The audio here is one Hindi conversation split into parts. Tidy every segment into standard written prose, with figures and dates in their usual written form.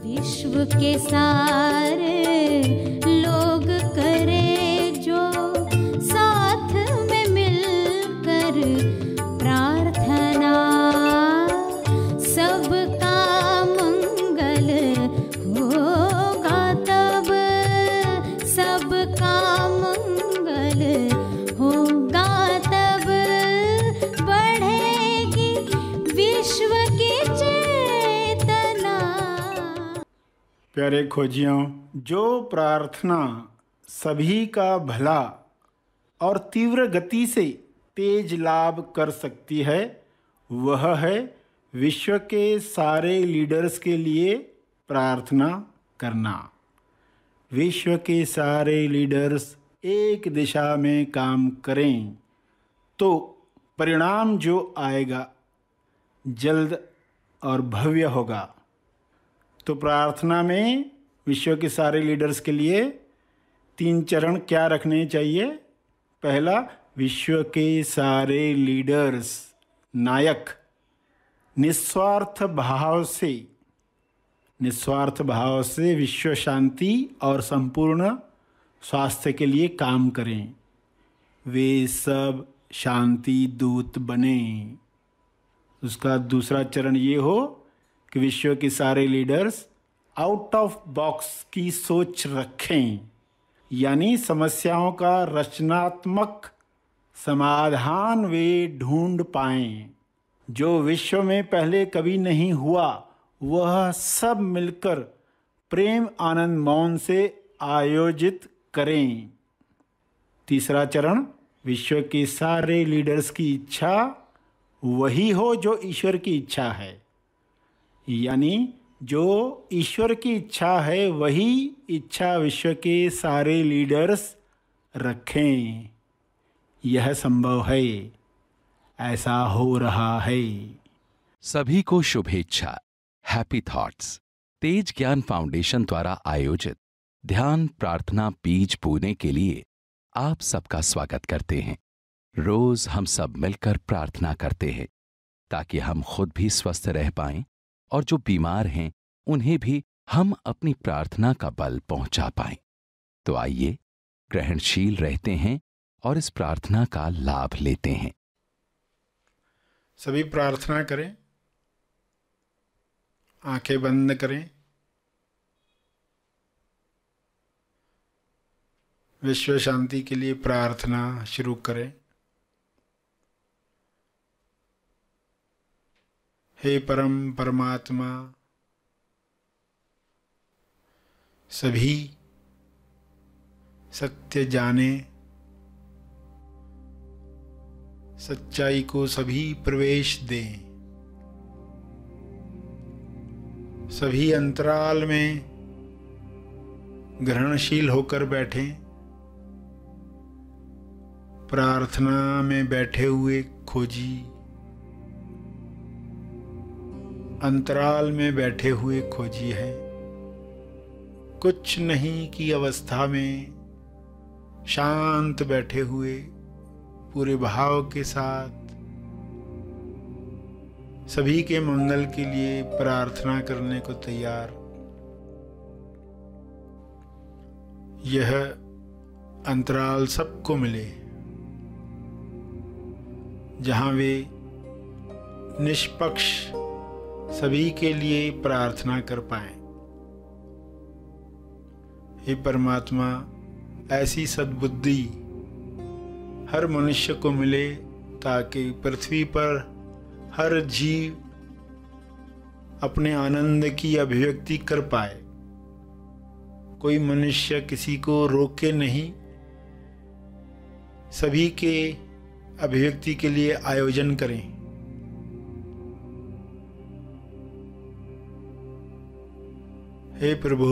विश्व के सारे लोग करे जो साथ में मिलकर प्रार्थना, सबका मंगल होगा तब, सबका मंगल होगा तब, बढ़ेगी विश्व की चेतना। प्यारे खोजियों, जो प्रार्थना सभी का भला और तीव्र गति से तेज लाभ कर सकती है, वह है विश्व के सारे लीडर्स के लिए प्रार्थना करना। विश्व के सारे लीडर्स एक दिशा में काम करें तो परिणाम जो आएगा जल्द और भव्य होगा। तो प्रार्थना में विश्व के सारे लीडर्स के लिए 3 चरण क्या रखने चाहिए? पहला, विश्व के सारे लीडर्स नायक निस्वार्थ भाव से विश्व शांति और संपूर्ण स्वास्थ्य के लिए काम करें। वे सब शांति दूत बने। उसका दूसरा चरण ये हो कि विश्व के सारे लीडर्स आउट ऑफ बॉक्स की सोच रखें, यानी समस्याओं का रचनात्मक समाधान वे ढूंढ पाएं। जो विश्व में पहले कभी नहीं हुआ, वह सब मिलकर प्रेम आनंद मौन से आयोजित करें। तीसरा चरण, विश्व के सारे लीडर्स की इच्छा वही हो जो ईश्वर की इच्छा है, यानी जो ईश्वर की इच्छा है वही इच्छा विश्व के सारे लीडर्स रखें। यह संभव है, ऐसा हो रहा है। सभी को शुभेच्छा। हैप्पी थॉट्स तेज ज्ञान फाउंडेशन द्वारा आयोजित ध्यान प्रार्थना बीज बोने के लिए आप सबका स्वागत करते हैं। रोज हम सब मिलकर प्रार्थना करते हैं ताकि हम खुद भी स्वस्थ रह पाएं और जो बीमार हैं उन्हें भी हम अपनी प्रार्थना का बल पहुंचा पाएं। तो आइए ग्रहणशील रहते हैं और इस प्रार्थना का लाभ लेते हैं। सभी प्रार्थना करें, आंखें बंद करें। विश्व शांति के लिए प्रार्थना शुरू करें। हे परम परमात्मा, सभी सत्य जाने, सच्चाई को सभी प्रवेश दें। सभी अंतराल में ग्रहणशील होकर बैठें। प्रार्थना में बैठे हुए खोजी अंतराल में बैठे हुए खोजी हैं। कुछ नहीं की अवस्था में शांत बैठे हुए पूरे भाव के साथ सभी के मंगल के लिए प्रार्थना करने को तैयार। यह अंतराल सबको मिले जहां वे निष्पक्ष सभी के लिए प्रार्थना कर पाएं। हे परमात्मा, ऐसी सद्बुद्धि हर मनुष्य को मिले ताकि पृथ्वी पर हर जीव अपने आनंद की अभिव्यक्ति कर पाए। कोई मनुष्य किसी को रोके नहीं, सभी के अभिव्यक्ति के लिए आयोजन करें। हे प्रभु,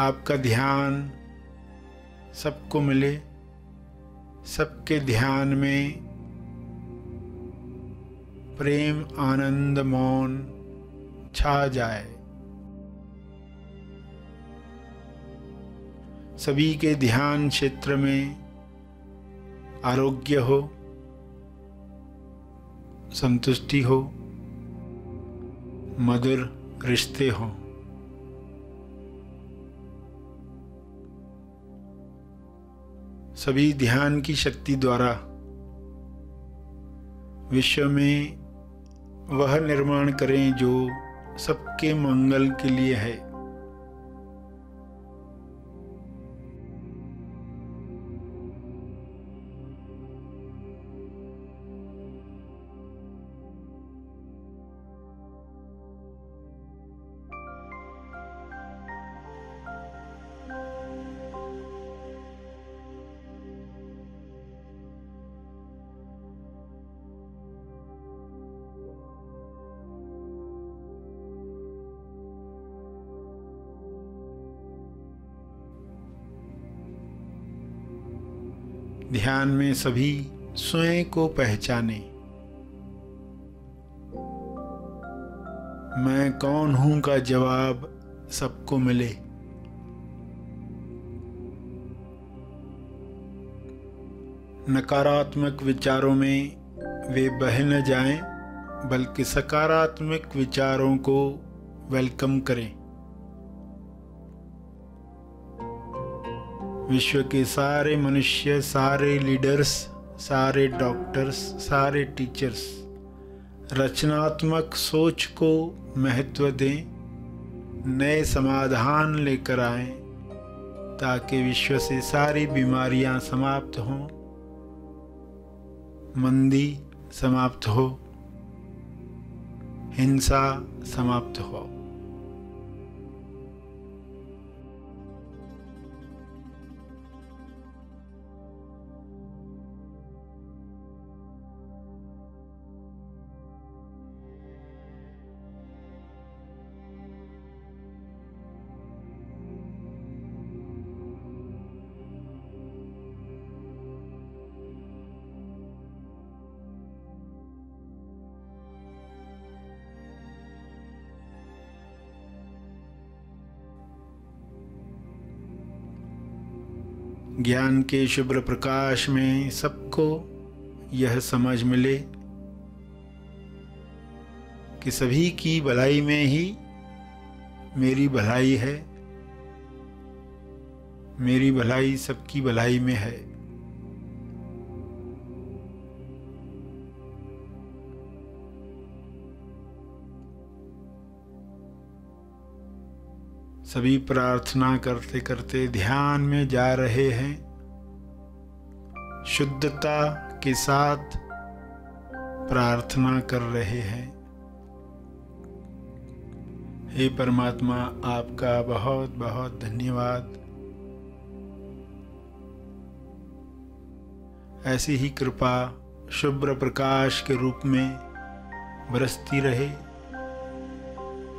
आपका ध्यान सबको मिले, सबके ध्यान में प्रेम आनंद मौन छा जाए। सभी के ध्यान क्षेत्र में आरोग्य हो, संतुष्टि हो, मधुर रिश्ते हों। सभी ध्यान की शक्ति द्वारा विश्व में वह निर्माण करें जो सबके मंगल के लिए है। ध्यान में सभी स्वयं को पहचाने। मैं कौन हूं का जवाब सबको मिले। नकारात्मक विचारों में वे बह न जाएं, बल्कि सकारात्मक विचारों को वेलकम करें। विश्व के सारे मनुष्य, सारे लीडर्स, सारे डॉक्टर्स, सारे टीचर्स रचनात्मक सोच को महत्व दें, नए समाधान लेकर आएं, ताकि विश्व से सारी बीमारियां समाप्त हों, मंदी समाप्त हो, हिंसा समाप्त हो। ज्ञान के शुभ्र प्रकाश में सबको यह समझ मिले कि सभी की भलाई में ही मेरी भलाई है, मेरी भलाई सबकी भलाई में है। सभी प्रार्थना करते करते ध्यान में जा रहे हैं, शुद्धता के साथ प्रार्थना कर रहे हैं। हे परमात्मा, आपका बहुत बहुत धन्यवाद। ऐसी ही कृपा शुभ्र प्रकाश के रूप में बरसती रहे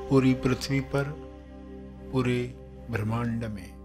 पूरी पृथ्वी पर, पूरे ब्रह्मांड में।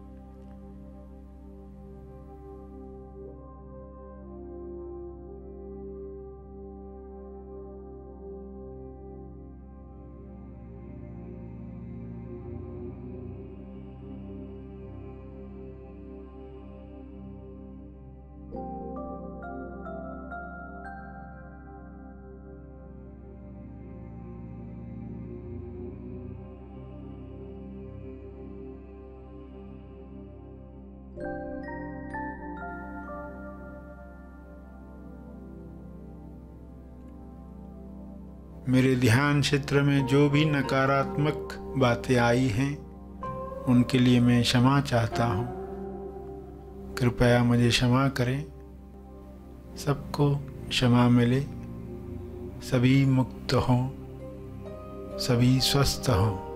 मेरे ध्यान क्षेत्र में जो भी नकारात्मक बातें आई हैं, उनके लिए मैं क्षमा चाहता हूँ। कृपया मुझे क्षमा करें। सबको क्षमा मिले, सभी मुक्त हों, सभी स्वस्थ हों।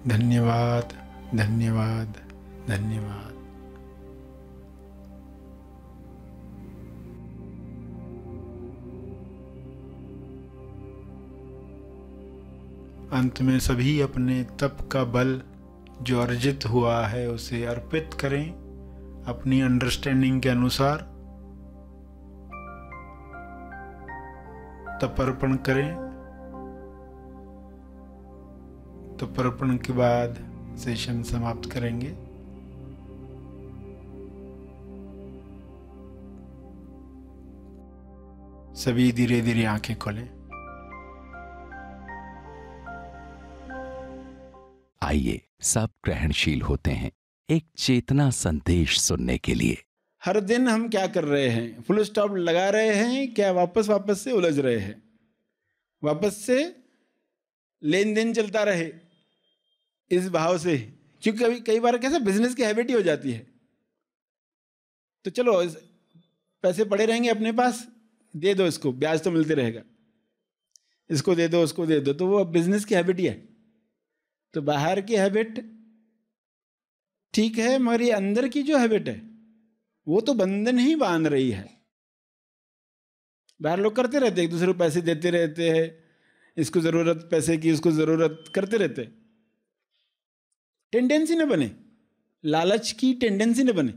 धन्यवाद, धन्यवाद, धन्यवाद। अंत में सभी अपने तप का बल जो अर्जित हुआ है उसे अर्पित करें अपनी अंडरस्टैंडिंग के अनुसार। तपर्पण करें। तपर्पण के बाद सेशन समाप्त करेंगे। सभी धीरे धीरे आंखें खोलें। आइए सब ग्रहणशील होते हैं एक चेतना संदेश सुनने के लिए। हर दिन हम क्या कर रहे हैं? फुल स्टॉप लगा रहे हैं क्या वापस से उलझ रहे हैं? वापस से लेन देन चलता रहे इस भाव से, क्योंकि कई बार कैसा बिजनेस की हैबिट ही हो जाती है। तो चलो पैसे पड़े रहेंगे अपने पास, दे दो इसको, ब्याज तो मिलते रहेगा, इसको दे दो, उसको दे दो, तो वो बिजनेस की हैबिट ही है। तो बाहर की हैबिट ठीक है, मगर ये अंदर की जो हैबिट है वो तो बंधन ही बांध रही है। बाहर लोग करते रहते, एक दूसरे को पैसे देते रहते हैं, इसको जरूरत पैसे की, उसको जरूरत, करते रहते। टेंडेंसी न बने, लालच की टेंडेंसी न बने।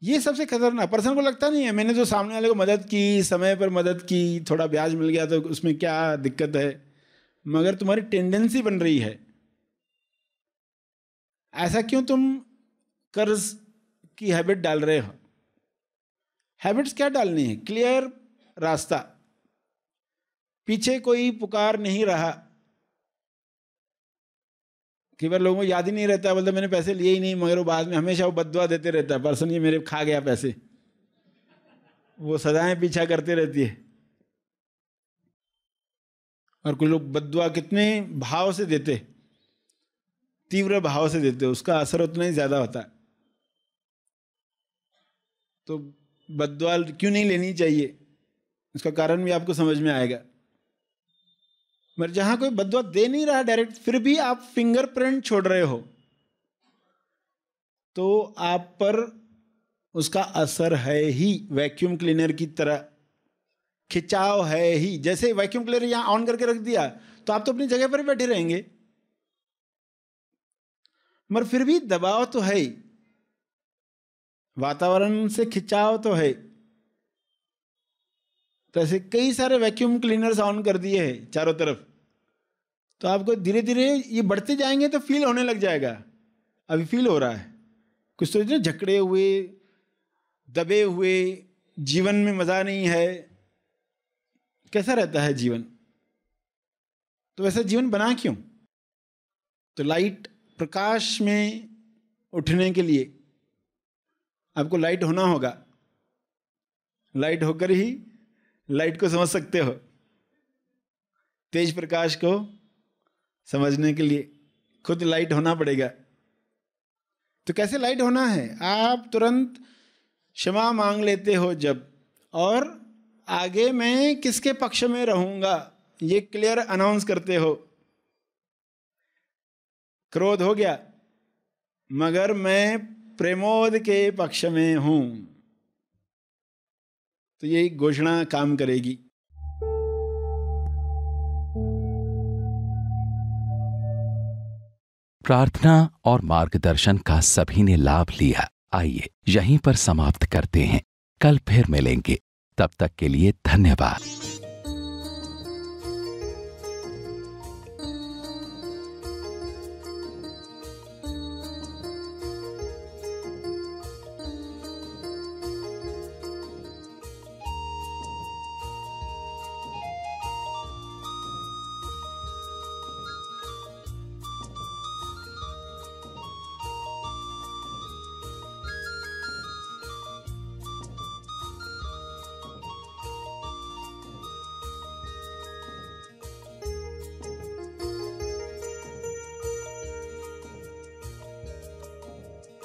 ये सबसे खतरनाक। पर्सन को लगता नहीं है मैंने जो सामने वाले को मदद की, समय पर मदद की, थोड़ा ब्याज मिल गया तो उसमें क्या दिक्कत है, मगर तुम्हारी टेंडेंसी बन रही है। ऐसा क्यों तुम कर्ज की हैबिट डाल रहे हो? हैबिट्स क्या डालनी है? क्लियर रास्ता, पीछे कोई पुकार नहीं रहा। कई बार लोगों को याद ही नहीं रहता, बोलते मैंने पैसे लिए ही नहीं, मगर वो बाद में हमेशा वो बद्दुआ देते रहता है, पर्सन ये मेरे खा गया पैसे, वो सदाएं पीछा करते रहती है। और कुछ लोग बद्दुआ कितने भाव से देते, तीव्र भाव से देते, उसका असर उतना ही ज्यादा होता है। तो बद्दुआ क्यों नहीं लेनी चाहिए, इसका कारण भी आपको समझ में आएगा। मगर जहां कोई बद्दुआ दे नहीं रहा डायरेक्ट, फिर भी आप फिंगरप्रिंट छोड़ रहे हो, तो आप पर उसका असर है ही। वैक्यूम क्लीनर की तरह खिंचाव है ही। जैसे वैक्यूम क्लीनर यहां ऑन करके रख दिया तो आप तो अपनी जगह पर ही बैठे रहेंगे, मगर फिर भी दबाव तो है ही, वातावरण से खिंचाव तो है। तो ऐसे कई सारे वैक्यूम क्लीनर्स ऑन कर दिए हैं चारों तरफ, तो आपको धीरे धीरे ये बढ़ते जाएंगे तो फील होने लग जाएगा। अभी फील हो रहा है कुछ तो इतने जकड़े हुए, दबे हुए, जीवन में मजा नहीं है। कैसा रहता है जीवन? तो वैसा जीवन बना क्यों? तो लाइट, प्रकाश में उठने के लिए आपको लाइट होना होगा। लाइट होकर ही लाइट को समझ सकते हो। तेज प्रकाश को समझने के लिए खुद लाइट होना पड़ेगा। तो कैसे लाइट होना है? आप तुरंत क्षमा मांग लेते हो जब, और आगे मैं किसके पक्ष में रहूंगा ये क्लियर अनाउंस करते हो। क्रोध हो गया, मगर मैं प्रेमोद के पक्ष में हूं, तो ये घोषणा काम करेगी। प्रार्थना और मार्गदर्शन का सभी ने लाभ लिया। आइए यहीं पर समाप्त करते हैं, कल फिर मिलेंगे। तब तक के लिए धन्यवाद।